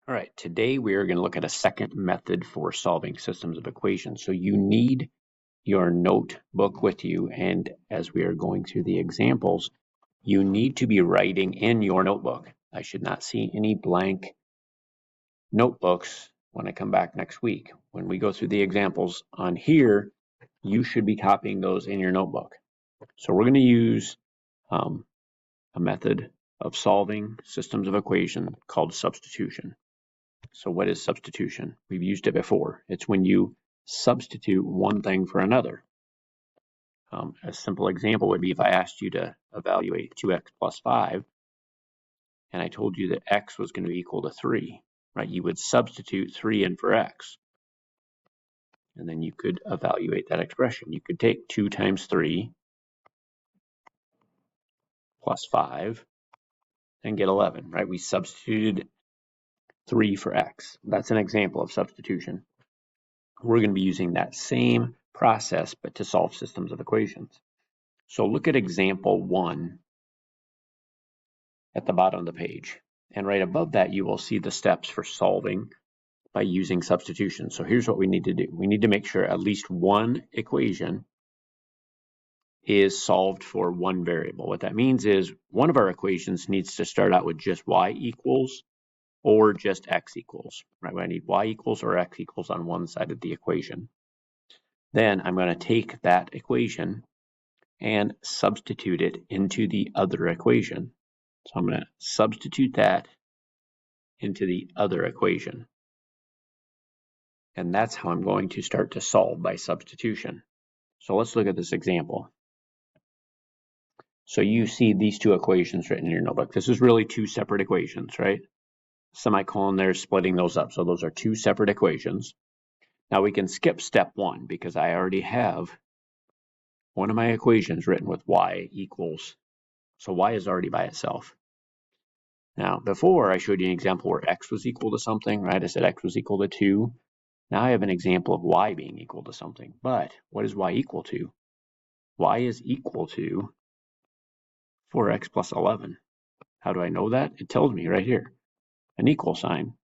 All right, today we are going to look at a second method for solving systems of equations. So you need your notebook with you, and as we are going through the examples, you need to be writing in your notebook. I should not see any blank notebooks when I come back next week. When we go through the examples on here, you should be copying those in your notebook. So we're going to use a method of solving systems of equation called substitution. So what is substitution? We've used it before. It's when you substitute one thing for another. A simple example would be if I asked you to evaluate 2x plus 5, and I told you that x was going to be equal to 3, right? You would substitute 3 in for x. And then you could evaluate that expression. You could take 2 times 3 plus 5 and get 11, right? We substituted 3 for x. That's an example of substitution. We're going to be using that same process, but to solve systems of equations. So look at example 1 at the bottom of the page. And right above that, you will see the steps for solving by using substitution. So here's what we need to do. We need to make sure at least one equation is solved for one variable. What that means is one of our equations needs to start out with just y equals or just x equals, right? I need y equals or x equals on one side of the equation. Then I'm going to take that equation and substitute it into the other equation. So I'm going to substitute that into the other equation. And that's how I'm going to start to solve by substitution. So let's look at this example. So you see these two equations written in your notebook. This is really two separate equations, right? Semicolon there, splitting those up. So those are two separate equations. Now we can skip step 1 because I already have one of my equations written with y equals. So y is already by itself. Now, before I showed you an example where x was equal to something, right? I said x was equal to 2. Now I have an example of y being equal to something. But what is y equal to? Y is equal to 4x plus 11. How do I know that? It tells me right here, an equal sign.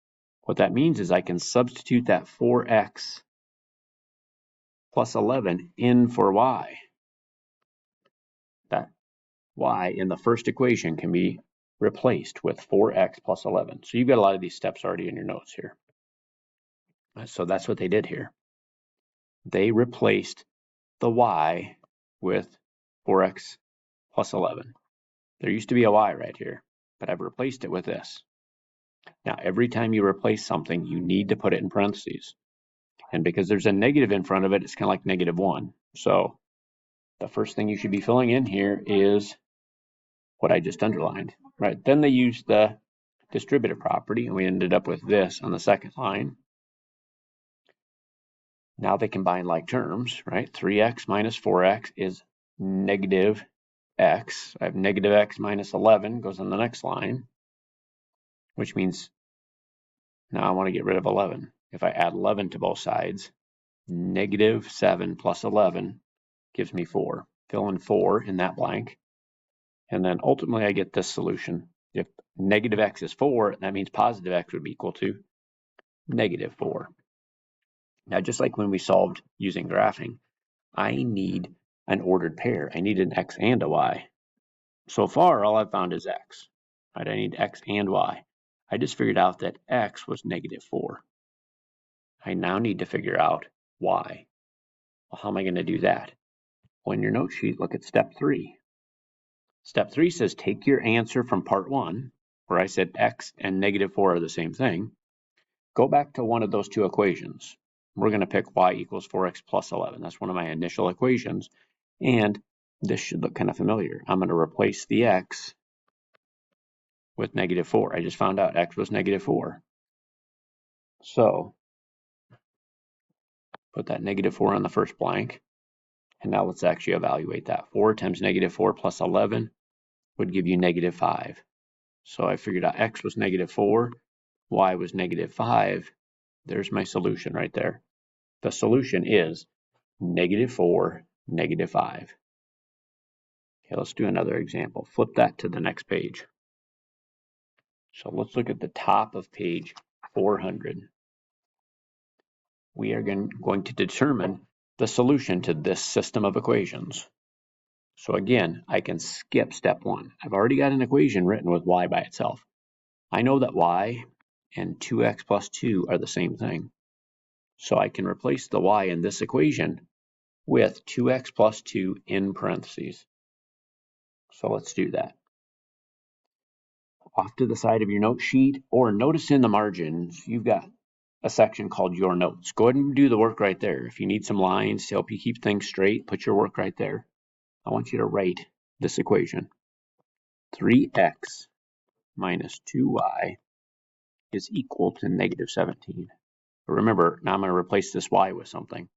What that means is I can substitute that 4x plus 11 in for y. That y in the first equation can be replaced with 4x plus 11. So you've got a lot of these steps already in your notes here. So that's what they did here. They replaced the y with 4x plus 11. There used to be a y right here, but I've replaced it with this. Now, every time you replace something, you need to put it in parentheses. And because there's a negative in front of it, it's kind of like -1. So the first thing you should be filling in here is what I just underlined, right? Then they used the distributive property, and we ended up with this on the second line. Now they combine like terms, right? 3x minus 4x is negative x. I have negative x minus 11 goes on the next line, which means now I want to get rid of 11. If I add 11 to both sides, negative 7 plus 11 gives me 4. Fill in 4 in that blank. And then ultimately I get this solution. If negative x is 4, that means positive x would be equal to negative 4. Now, just like when we solved using graphing, I need an ordered pair. I need an x and a y. So far, all I've found is x. Right? I need x and y. I just figured out that x was -4. I now need to figure out y. Well, how am I going to do that? Well, in your note sheet, look at step 3. Step 3 says take your answer from part 1, where I said x and -4 are the same thing. Go back to one of those two equations. We're going to pick y equals 4x plus 11. That's one of my initial equations. And this should look kind of familiar. I'm going to replace the x with -4. I just found out x was -4. So put that -4 on the first blank. And now let's actually evaluate that. 4 times -4 plus 11 would give you -5. So I figured out x was -4, y was -5. There's my solution right there. The solution is -4, -5. Okay, let's do another example. Flip that to the next page. So let's look at the top of page 400. We are going to determine the solution to this system of equations. So again, I can skip step 1. I've already got an equation written with y by itself. I know that y and 2x plus 2 are the same thing. So I can replace the y in this equation with 2x plus 2 in parentheses. So let's do that. Off to the side of your note sheet, or notice in the margins, you've got a section called Your Notes. Go ahead and do the work right there. If you need some lines to help you keep things straight, put your work right there. I want you to write this equation. 3x minus 2y is equal to negative 17. But remember, now I'm going to replace this y with something.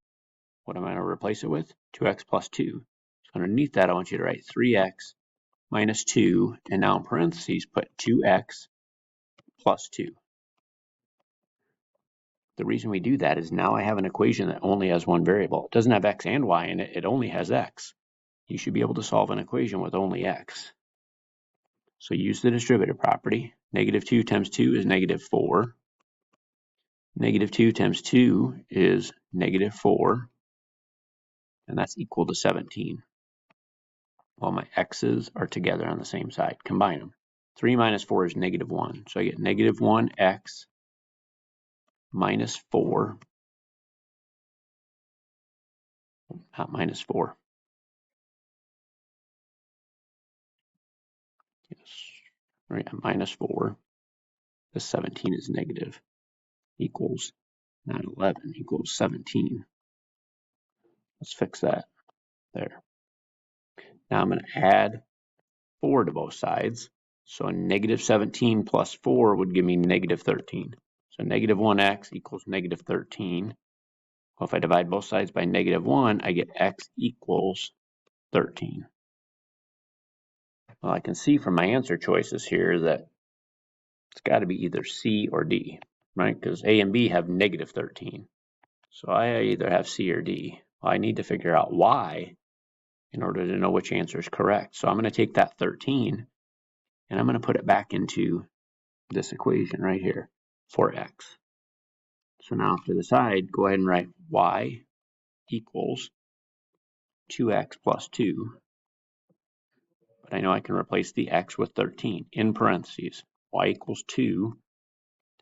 What am I going to replace it with? 2x plus 2. So underneath that, I want you to write 3x minus 2, and now in parentheses, put 2x plus 2. The reason we do that is now I have an equation that only has one variable. It doesn't have x and y in it, it only has x. You should be able to solve an equation with only x. So use the distributive property. Negative 2 times 2 is negative 4. Negative 2 times 2 is negative 4. And that's equal to 17. Well, my x's are together on the same side. Combine them. 3 minus 4 is negative 1. So I get negative 1x minus 4. Not minus 4. Yes. Minus 4. The 17 is negative. Equals, not 11, equals 17. Let's fix that. There. Now I'm going to add 4 to both sides. So negative 17 plus 4 would give me negative 13. So negative 1x equals negative 13. Well, if I divide both sides by negative 1, I get x equals 13. Well, I can see from my answer choices here that it's got to be either C or D, right? Because A and B have negative 13. So I either have C or D. Well, I need to figure out y in order to know which answer is correct. So I'm going to take that 13 and I'm going to put it back into this equation right here for x. So now to the side, go ahead and write y equals 2x plus 2. But I know I can replace the x with 13 in parentheses. Y equals 2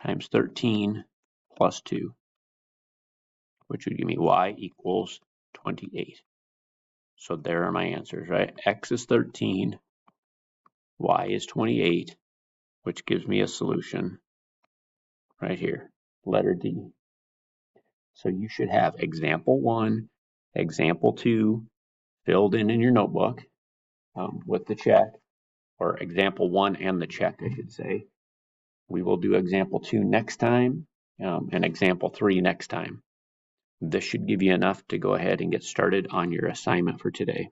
times 13 plus 2, which would give me y equals 28. So there are my answers, right? X is 13, y is 28, which gives me a solution right here, letter D. So you should have example 1, example 2 filled in your notebook with the check, or example 1 and the check, I should say. We will do example 2 next time and example 3 next time. This should give you enough to go ahead and get started on your assignment for today.